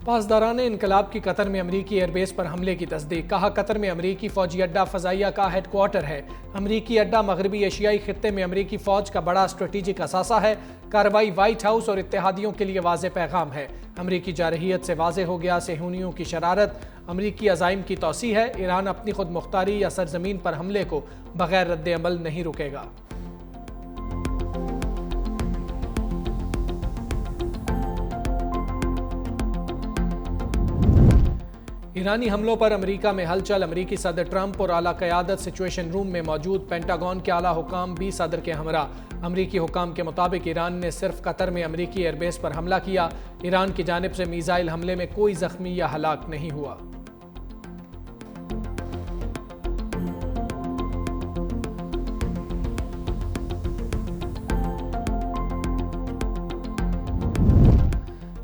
پاسداران انقلاب کی قطر میں امریکی ایئر بیس پر حملے کی تصدیق، کہا قطر میں امریکی فوجی اڈہ فضائیہ کا ہیڈ کوارٹر ہے۔ امریکی اڈہ مغربی ایشیائی خطے میں امریکی فوج کا بڑا اسٹریٹجک اثاثہ ہے۔ کارروائی وائٹ ہاؤس اور اتحادیوں کے لیے واضح پیغام ہے۔ امریکی جارحیت سے واضح ہو گیا صہیونیوں کی شرارت، امریکی عزائم کی توسیع ہے۔ ایران اپنی خود مختاری یا سرزمین پر حملے کو بغیر رد عمل نہیں رکے گا۔ ایرانی حملوں پر امریکہ میں ہلچل، امریکی صدر ٹرمپ اور اعلیٰ قیادت سچویشن روم میں موجود، پینٹاگون کے اعلیٰ حکام بھی صدر کے ہمراہ۔ امریکی حکام کے مطابق ایران نے صرف قطر میں امریکی ایئر بیس پر حملہ کیا۔ ایران کی جانب سے میزائل حملے میں کوئی زخمی یا ہلاک نہیں ہوا۔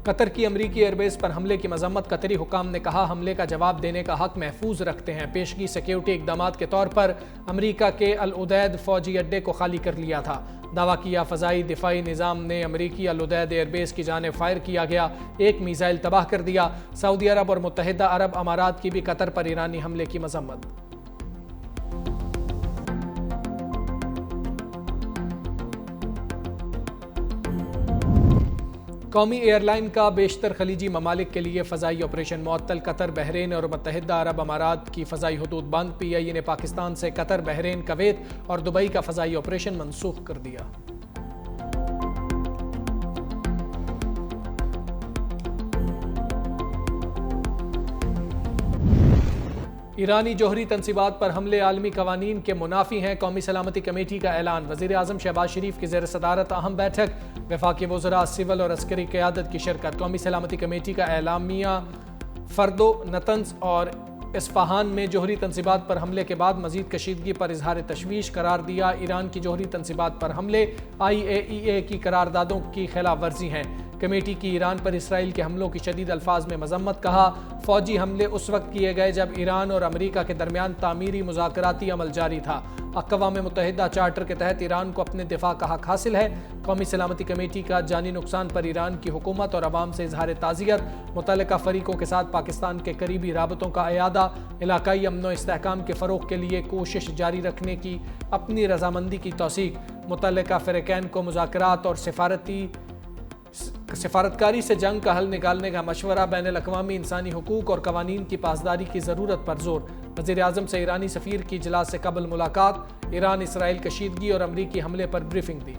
قطر کی امریکی ایئر بیس پر حملے کی مذمت۔ قطری حکام نے کہا حملے کا جواب دینے کا حق محفوظ رکھتے ہیں۔ پیشگی سیکیورٹی اقدامات کے طور پر امریکہ کے العدید فوجی اڈے کو خالی کر لیا تھا۔ دعویٰ کیا فضائی دفاعی نظام نے امریکی العدید ایئر بیس کی جانب فائر کیا گیا، ایک میزائل تباہ کر دیا۔ سعودی عرب اور متحدہ عرب امارات کی بھی قطر پر ایرانی حملے کی مذمت۔ قومی ایئر لائن کا بیشتر خلیجی ممالک کے لیے فضائی آپریشن معطل۔ قطر، بحرین اور متحدہ عرب امارات کی فضائی حدود بند۔ پی آئی اے نے پاکستان سے قطر، بحرین، کویت اور دبئی کا فضائی آپریشن منسوخ کر دیا۔ ایرانی جوہری تنصیبات پر حملے عالمی قوانین کے منافی ہیں، قومی سلامتی کمیٹی کا اعلان۔ وزیر اعظم شہباز شریف کی زیر صدارت اہم بیٹھک، وفاقی وزراء، سول اور عسکری قیادت کی شرکت۔ قومی سلامتی کمیٹی کا اعلامیہ فردو، نطنز اور اصفہان میں جوہری تنصیبات پر حملے کے بعد مزید کشیدگی پر اظہار تشویش قرار دیا۔ ایران کی جوہری تنصیبات پر حملے IAEA کی قراردادوں کی خلاف ورزی ہیں۔ کمیٹی کی ایران پر اسرائیل کے حملوں کی شدید الفاظ میں مذمت، کہا فوجی حملے اس وقت کیے گئے جب ایران اور امریکہ کے درمیان تعمیری مذاکراتی عمل جاری تھا۔ اقوام متحدہ چارٹر کے تحت ایران کو اپنے دفاع کا حق حاصل ہے۔ قومی سلامتی کمیٹی کا جانی نقصان پر ایران کی حکومت اور عوام سے اظہار تعزیت، متعلقہ فریقوں کے ساتھ پاکستان کے قریبی رابطوں کا اعادہ، علاقائی امن و استحکام کے فروغ کے لیے کوشش جاری رکھنے کی اپنی رضامندی کی توثیق، متعلقہ فریقین کو مذاکرات اور سفارتکاری سے جنگ کا حل نکالنے کا مشورہ، بین الاقوامی انسانی حقوق اور قوانین کی پاسداری کی ضرورت پر زور۔ وزیر اعظم سے ایرانی سفیر کی اجلاس سے قبل ملاقات، ایران اسرائیل کشیدگی اور امریکی حملے پر بریفنگ دی۔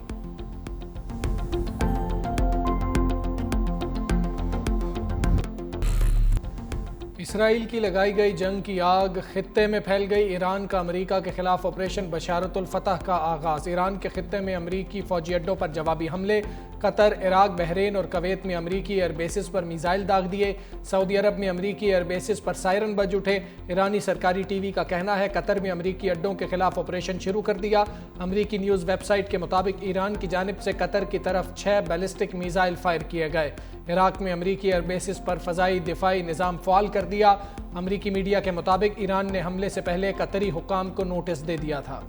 اسرائیل کی لگائی گئی جنگ کی آگ خطے میں پھیل گئی، ایران کا امریکہ کے خلاف آپریشن بشارت الفتح کا آغاز۔ ایران کے خطے میں امریکی فوجی اڈوں پر جوابی حملے، قطر، عراق، بحرین اور کویت میں امریکی ایئر بیسز پر میزائل داغ دیے، سعودی عرب میں امریکی ایئر بیسز پر سائرن بج اٹھے۔ ایرانی سرکاری ٹی وی کا کہنا ہے قطر میں امریکی اڈوں کے خلاف آپریشن شروع کر دیا۔ امریکی نیوز ویب سائٹ کے مطابق ایران کی جانب سے قطر کی طرف 6 بیلسٹک میزائل فائر کیے گئے۔ عراق میں امریکی ایئر بیسز پر فضائی دفاعی نظام فعال کر دیا۔ امریکی میڈیا کے مطابق ایران نے حملے سے پہلے قطری حکام کو نوٹس دے دیا تھا۔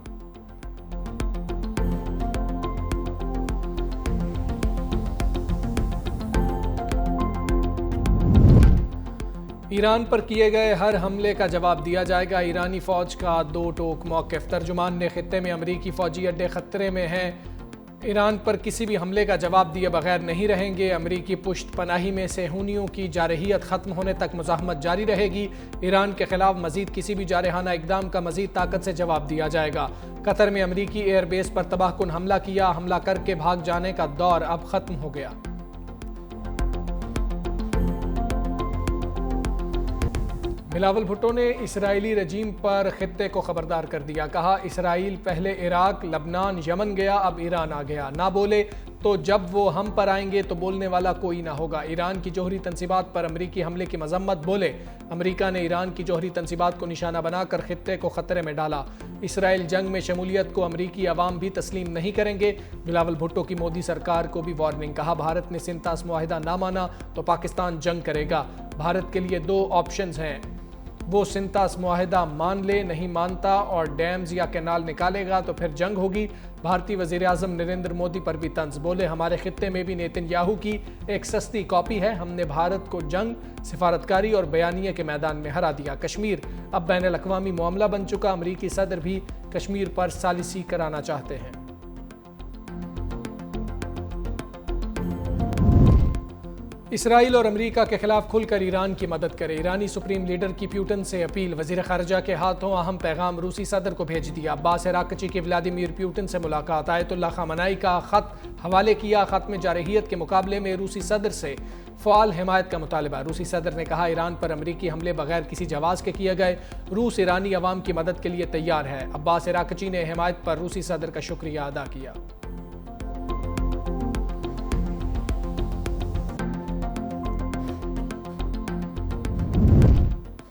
ایران پر کیے گئے ہر حملے کا جواب دیا جائے گا، ایرانی فوج کا دو ٹوک موقف۔ ترجمان نے خطے میں امریکی فوجی اڈے خطرے میں ہیں، ایران پر کسی بھی حملے کا جواب دیے بغیر نہیں رہیں گے۔ امریکی پشت پناہی میں صہیونیوں کی جارحیت ختم ہونے تک مزاحمت جاری رہے گی۔ ایران کے خلاف مزید کسی بھی جارحانہ اقدام کا مزید طاقت سے جواب دیا جائے گا۔ قطر میں امریکی ایئر بیس پر تباہ کن حملہ کیا، حملہ کر کے بھاگ جانے کا دور اب ختم ہو گیا۔ بلاول بھٹو نے اسرائیلی رجیم پر خطے کو خبردار کر دیا، کہا اسرائیل پہلے عراق، لبنان، یمن گیا، اب ایران آ گیا، نہ بولے تو جب وہ ہم پر آئیں گے تو بولنے والا کوئی نہ ہوگا۔ ایران کی جوہری تنصیبات پر امریکی حملے کی مذمت، بولے امریکہ نے ایران کی جوہری تنصیبات کو نشانہ بنا کر خطے کو خطرے میں ڈالا، اسرائیل جنگ میں شمولیت کو امریکی عوام بھی تسلیم نہیں کریں گے۔ بلاول بھٹو کی مودی سرکار کو بھی وارننگ، کہا بھارت نے سنتاس معاہدہ نہ مانا تو پاکستان جنگ کرے گا، بھارت کے لیے 2 آپشنز ہیں، وہ سنتاس معاہدہ مان لے، نہیں مانتا اور ڈیمز یا کینال نکالے گا تو پھر جنگ ہوگی۔ بھارتی وزیر اعظم نریندر مودی پر بھی طنز، بولے ہمارے خطے میں بھی نیتن یاہو کی ایک سستی کاپی ہے، ہم نے بھارت کو جنگ، سفارتکاری اور بیانیے کے میدان میں ہرا دیا۔ کشمیر اب بین الاقوامی معاملہ بن چکا، امریکی صدر بھی کشمیر پر ثالثی کرانا چاہتے ہیں۔ اسرائیل اور امریکہ کے خلاف کھل کر ایران کی مدد کرے، ایرانی سپریم لیڈر کی پیوٹن سے اپیل، وزیر خارجہ کے ہاتھوں اہم پیغام روسی صدر کو بھیج دیا۔ عباس عراقچی کی ولادیمیر پیوٹن سے ملاقات، آیت اللہ خامنائی کا خط حوالے کیا، خط میں جارحیت کے مقابلے میں روسی صدر سے فعال حمایت کا مطالبہ۔ روسی صدر نے کہا ایران پر امریکی حملے بغیر کسی جواز کے کیے گئے، روس ایرانی عوام کی مدد کے لیے تیار ہے۔ عباس عراقچی نے حمایت پر روسی صدر کا شکریہ ادا کیا۔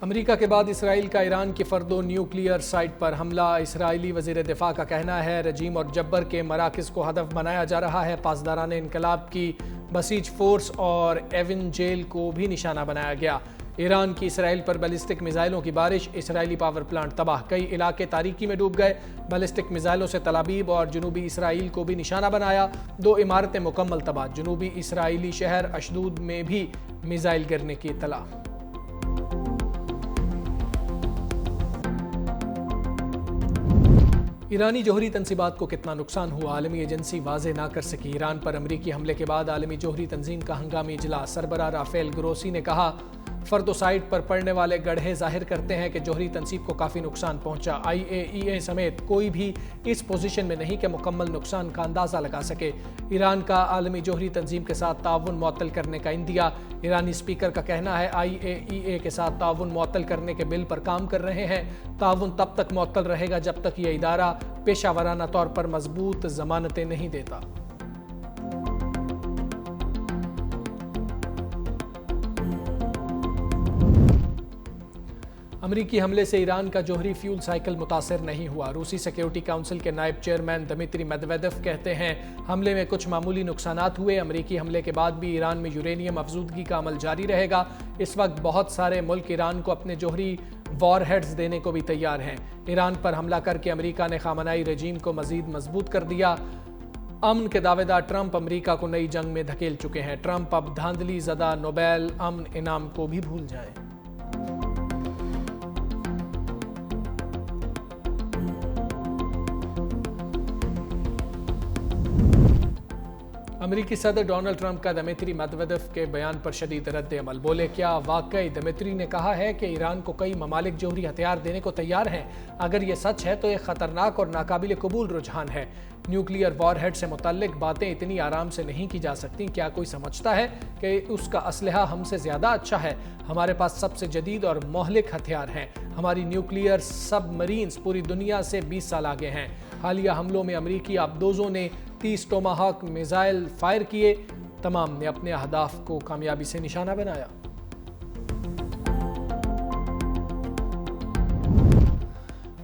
امریکہ کے بعد اسرائیل کا ایران کی فردو نیوکلیئر سائٹ پر حملہ، اسرائیلی وزیر دفاع کا کہنا ہے رجیم اور جبر کے مراکز کو ہدف بنایا جا رہا ہے۔ پاسداران انقلاب کی بسیج فورس اور ایون جیل کو بھی نشانہ بنایا گیا۔ ایران کی اسرائیل پر بیلسٹک میزائلوں کی بارش، اسرائیلی پاور پلانٹ تباہ، کئی علاقے تاریکی میں ڈوب گئے۔ بیلسٹک میزائلوں سے تل ابیب اور جنوبی اسرائیل کو بھی نشانہ بنایا، 2 عمارتیں مکمل تباہ، جنوبی اسرائیلی شہر اشدود میں بھی میزائل گرنے کی اطلاع۔ ایرانی جوہری تنصیبات کو کتنا نقصان ہوا، عالمی ایجنسی واضح نہ کر سکی۔ ایران پر امریکی حملے کے بعد عالمی جوہری تنظیم کا ہنگامی اجلاس، سربراہ رافیل گروسی نے کہا فردو سائٹ پر پڑنے والے گڑھے ظاہر کرتے ہیں کہ جوہری تنصیب کو کافی نقصان پہنچا۔ IAEA سمیت کوئی بھی اس پوزیشن میں نہیں کہ مکمل نقصان کا اندازہ لگا سکے۔ ایران کا عالمی جوہری تنظیم کے ساتھ تعاون معطل کرنے کا عندیہ، ایرانی اسپیکر کا کہنا ہے IAEA کے ساتھ تعاون معطل کرنے کے بل پر کام کر رہے ہیں۔ تعاون تب تک معطل رہے گا جب تک یہ ادارہ پیشہ ورانہ طور پر مضبوط ضمانتیں نہیں دیتا۔ امریکی حملے سے ایران کا جوہری فیول سائیکل متاثر نہیں ہوا، روسی سیکیورٹی کونسل کے نائب چیئرمین دمیتری میدویدیو کہتے ہیں حملے میں کچھ معمولی نقصانات ہوئے، امریکی حملے کے بعد بھی ایران میں یورینیم افزودگی کا عمل جاری رہے گا۔ اس وقت بہت سارے ملک ایران کو اپنے جوہری وار ہیڈز دینے کو بھی تیار ہیں۔ ایران پر حملہ کر کے امریکہ نے خامنائی رجیم کو مزید مضبوط کر دیا۔ امن کے دعوے دار ٹرمپ امریکہ کو نئی جنگ میں دھکیل چکے ہیں۔ ٹرمپ اب دھاندلی زدہ نوبیل امن انعام کو بھی بھول جائیں۔ امریکی صدر ڈونلڈ ٹرمپ کا دمیتری میدویدیو کے بیان پر شدید رد عمل، بولے کیا واقعی دمیتری نے کہا ہے کہ ایران کو کئی ممالک جوہری ہتھیار دینے کو تیار ہیں؟ اگر یہ سچ ہے تو یہ خطرناک اور ناقابل قبول رجحان ہے۔ نیوکلیئر وار ہیڈ سے متعلق باتیں اتنی آرام سے نہیں کی جا سکتی۔ کیا کوئی سمجھتا ہے کہ اس کا اسلحہ ہم سے زیادہ اچھا ہے؟ ہمارے پاس سب سے جدید اور مہلک ہتھیار ہیں۔ ہماری نیوکلیئر سب مرینز پوری دنیا سے 20 سال آگے ہیں۔ حالیہ حملوں میں امریکی آبدوزوں نے 30 ٹوماہاک میزائل فائر کیے، تمام نے اپنے اہداف کو کامیابی سے نشانہ بنایا۔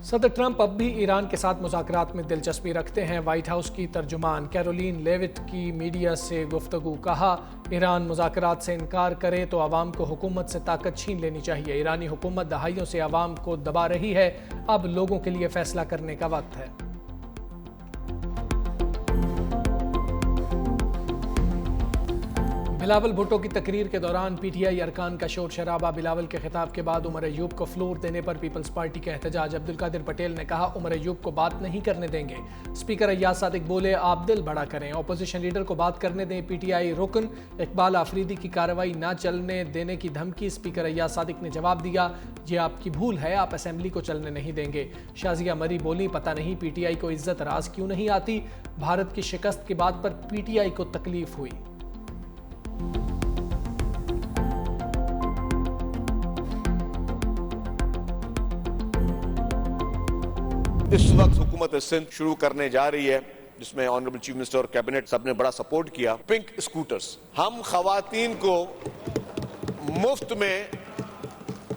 صدر ٹرمپ اب بھی ایران کے ساتھ مذاکرات میں دلچسپی رکھتے ہیں۔ وائٹ ہاؤس کی ترجمان کیرولین لیوٹ کی میڈیا سے گفتگو، کہا ایران مذاکرات سے انکار کرے تو عوام کو حکومت سے طاقت چھین لینی چاہیے۔ ایرانی حکومت دہائیوں سے عوام کو دبا رہی ہے، اب لوگوں کے لیے فیصلہ کرنے کا وقت ہے۔ بلاول بھٹو کی تقریر کے دوران پی ٹی آئی ارکان کا شور شرابہ، بلاول کے خطاب کے بعد عمر ایوب کو فلور دینے پر پیپلز پارٹی کا احتجاج، عبدالقادر پٹیل نے کہا عمر ایوب کو بات نہیں کرنے دیں گے۔ اسپیکر ایاز صادق بولے آپ دل بڑا کریں، اپوزیشن لیڈر کو بات کرنے دیں۔ پی ٹی آئی رکن اقبال آفریدی کی کارروائی نہ چلنے دینے کی دھمکی، اسپیکر ایاز صادق نے جواب دیا یہ آپ کی بھول ہے، آپ اسمبلی کو چلنے نہیں دیں گے۔ شازیہ مری بولی پتہ نہیں پی ٹی آئی کو عزت راز کیوں نہیں آتی، بھارت کی شکست کی بات پر پی ٹی آئی کو تکلیف ہوئی۔ اس وقت حکومت سندھ شروع کرنے جا رہی ہے جس میں آنریبل چیف منسٹر اور کیبنٹ سب نے بڑا سپورٹ کیا، پنک اسکوٹرز۔ ہم خواتین کو مفت میں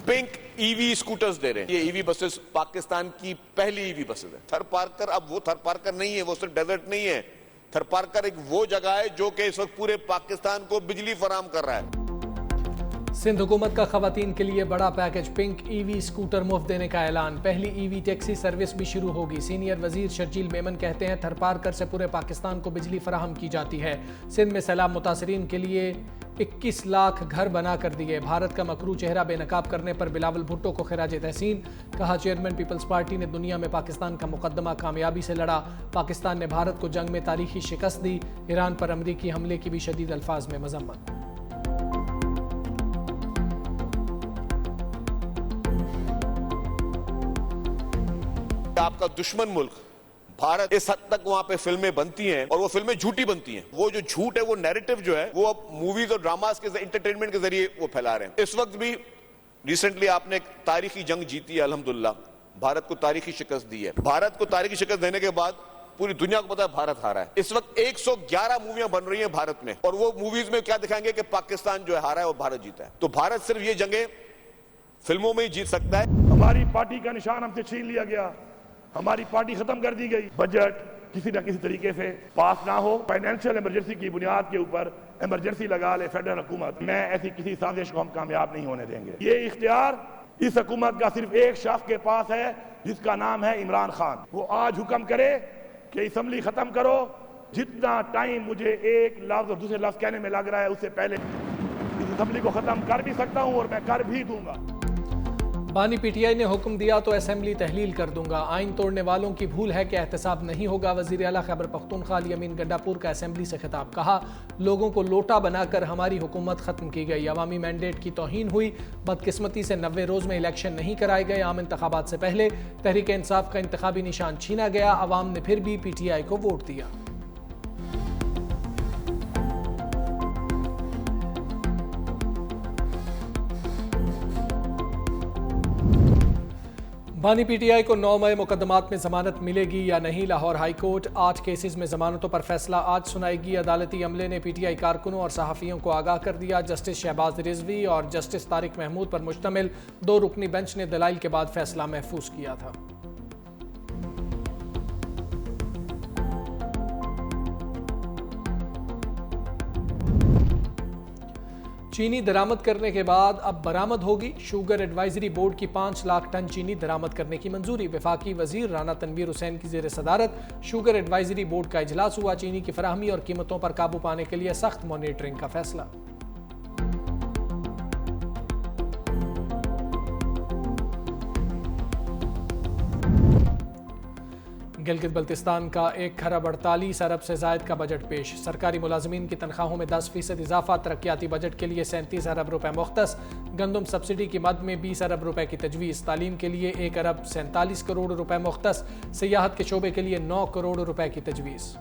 پنک ای وی اسکوٹرز دے رہے ہیں۔ یہ ای وی بسز پاکستان کی پہلی ای وی بسز ہے۔ تھر پارکر اب وہ تھر پارکر نہیں ہے، وہ صرف ڈیزرٹ نہیں ہے، تھر پارکر ایک وہ جگہ ہے جو کہ اس وقت پورے پاکستان کو بجلی فراہم کر رہا ہے۔ سندھ حکومت کا خواتین کے لیے بڑا پیکج، پنک ای وی اسکوٹر مفت دینے کا اعلان، پہلی ای وی ٹیکسی سروس بھی شروع ہوگی۔ سینئر وزیر شرجیل میمن کہتے ہیں تھرپارکر سے پورے پاکستان کو بجلی فراہم کی جاتی ہے۔ سندھ میں سیلاب متاثرین کے لیے 21 لاکھ گھر بنا کر دیے۔ بھارت کا مکروہ چہرہ بے نقاب کرنے پر بلاول بھٹو کو خراج تحسین، کہا چیئرمین پیپلز پارٹی نے دنیا میں پاکستان کا مقدمہ کامیابی سے لڑا، پاکستان نے بھارت کو جنگ میں تاریخی شکست دی، ایران پر امریکی حملے کی بھی شدید الفاظ میں مذمت۔ آپ کا دشمن ملک بھارت اس حد تک وہاں پہ فلمیں بنتی ہیں اور وہ فلمیں جھوٹی بنتی ہیں، وہ جو جھوٹ ہے وہ نیریٹو جو ہے وہ اب موویز اور ڈراماز کے انٹرٹینمنٹ کے ذریعے وہ پھیلا رہے ہیں۔ اس وقت بھی ریسنٹلی آپ نے ایک تاریخی جنگ جیتی ہے، الحمدللہ بھارت کو تاریخی شکست دی ہے۔ بھارت کو تاریخی شکست دینے کے بعد پوری دنیا کو پتا ہے بھارت ہارا ہے۔ اس وقت 111 موویاں بن رہی ہیں بھارت میں، اور وہ موویز میں کیا دکھائیں گے کہ پاکستان جو ہے ہارا ہے اور بھارت جیتا ہے۔ تو بھارت صرف یہ جنگیں فلموں میں ہی جیت سکتا ہے۔ ہماری پارٹی کا نشان ہم سے چھین لیا گیا، ہماری پارٹی ختم کر دی گئی۔ بجٹ کسی نہ کسی طریقے سے پاس نہ ہو، فائنینشیل ایمرجنسی کی بنیاد کے اوپر ایمرجنسی لگا لے فیڈرل حکومت، میں ایسی کسی سازش کو ہم کامیاب نہیں ہونے دیں گے۔ یہ اختیار اس حکومت کا صرف ایک شخص کے پاس ہے جس کا نام ہے عمران خان۔ وہ آج حکم کرے کہ اسمبلی ختم کرو، جتنا ٹائم مجھے ایک لفظ اور دوسرے لفظ کہنے میں لگ رہا ہے اس سے پہلے اس اسمبلی کو ختم کر بھی سکتا ہوں اور میں کر بھی دوں گا۔ بانی پی ٹی آئی نے حکم دیا تو اسمبلی تحلیل کر دوں گا، آئین توڑنے والوں کی بھول ہے کہ احتساب نہیں ہوگا۔ وزیر اعلیٰ خیبر پختونخوا علی امین گنڈاپور کا اسمبلی سے خطاب، کہا لوگوں کو لوٹا بنا کر ہماری حکومت ختم کی گئی، عوامی مینڈیٹ کی توہین ہوئی، بدقسمتی سے 90 روز میں الیکشن نہیں کرائے گئے، عام انتخابات سے پہلے تحریک انصاف کا انتخابی نشان چھینا گیا، عوام نے پھر بھی پی ٹی آئی کو ووٹ دیا۔ بانی پی ٹی آئی کو 9 مئی مقدمات میں ضمانت ملے گی یا نہیں؟ لاہور ہائی کورٹ 8 کیسز میں ضمانتوں پر فیصلہ آج سنائے گی۔ عدالتی عملے نے پی ٹی آئی کارکنوں اور صحافیوں کو آگاہ کر دیا۔ جسٹس شہباز رضوی اور جسٹس طارق محمود پر مشتمل 2 رکنی بینچ نے دلائل کے بعد فیصلہ محفوظ کیا تھا۔ چینی درآمد کرنے کے بعد اب برآمد ہوگی، شوگر ایڈوائزری بورڈ کی 5 لاکھ ٹن چینی درآمد کرنے کی منظوری۔ وفاقی وزیر رانا تنویر حسین کی زیر صدارت شوگر ایڈوائزری بورڈ کا اجلاس ہوا۔ چینی کی فراہمی اور قیمتوں پر قابو پانے کے لیے سخت مانیٹرنگ کا فیصلہ۔ گلگت بلتستان کا 1.48 ارب سے زائد کا بجٹ پیش، سرکاری ملازمین کی تنخواہوں میں 10% اضافہ، ترقیاتی بجٹ کے لیے 37 ارب روپے مختص، گندم سبسڈی کی مد میں 20 ارب روپے کی تجویز، تعلیم کے لیے 1 ارب 47 کروڑ روپے مختص، سیاحت کے شعبے کے لیے 9 کروڑ روپے کی تجویز۔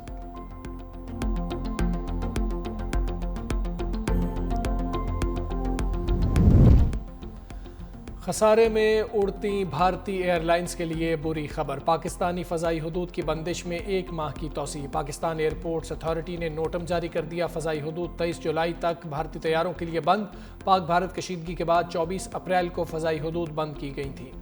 خسارے میں اڑتی بھارتی ایئر لائنز کے لیے بری خبر، پاکستانی فضائی حدود کی بندش میں 1 ماہ کی توسیع۔ پاکستان ایئرپورٹس اتھارٹی نے نوٹم جاری کر دیا، فضائی حدود 23 جولائی تک بھارتی طیاروں کے لیے بند۔ پاک بھارت کشیدگی کے بعد 24 اپریل کو فضائی حدود بند کی گئی تھیں۔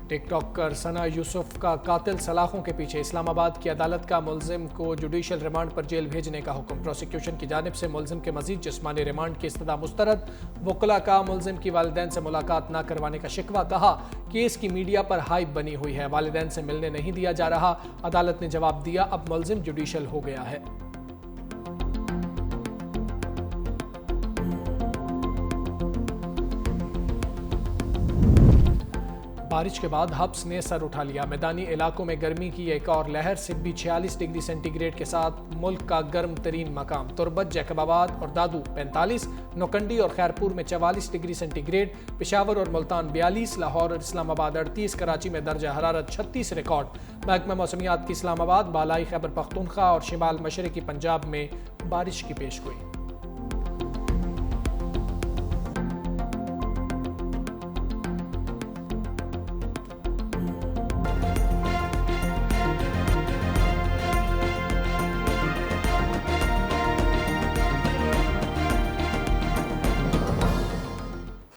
ٹک ٹاکر ثنا یوسف کا قاتل سلاخوں کے پیچھے، اسلام آباد کی عدالت کا ملزم کو جوڈیشل ریمانڈ پر جیل بھیجنے کا حکم۔ پروسیکیوشن کی جانب سے ملزم کے مزید جسمانی ریمانڈ کی استدعا مسترد۔ وکلاء کا ملزم کی والدین سے ملاقات نہ کروانے کا شکوہ، کہا کیس کی میڈیا پر ہائپ بنی ہوئی ہے، والدین سے ملنے نہیں دیا جا رہا۔ عدالت نے جواب دیا اب ملزم جوڈیشل ہو گیا ہے۔ بارش کے بعد ہبس نے سر اٹھا لیا، میدانی علاقوں میں گرمی کی ایک اور لہر، سبی 46 ڈگری سینٹی گریڈ کے ساتھ ملک کا گرم ترین مقام، تربت، جیکب آباد اور دادو 45، نوکنڈی اور خیرپور میں 44 ڈگری سینٹی گریڈ، پشاور اور ملتان 42، لاہور اور اسلام آباد 38، کراچی میں درجہ حرارت 36 ریکارڈ۔ محکمہ موسمیات کی اسلام آباد، بالائی خیبر پختونخوا اور شمال مشرقی پنجاب میں بارش کی پیش گوئی۔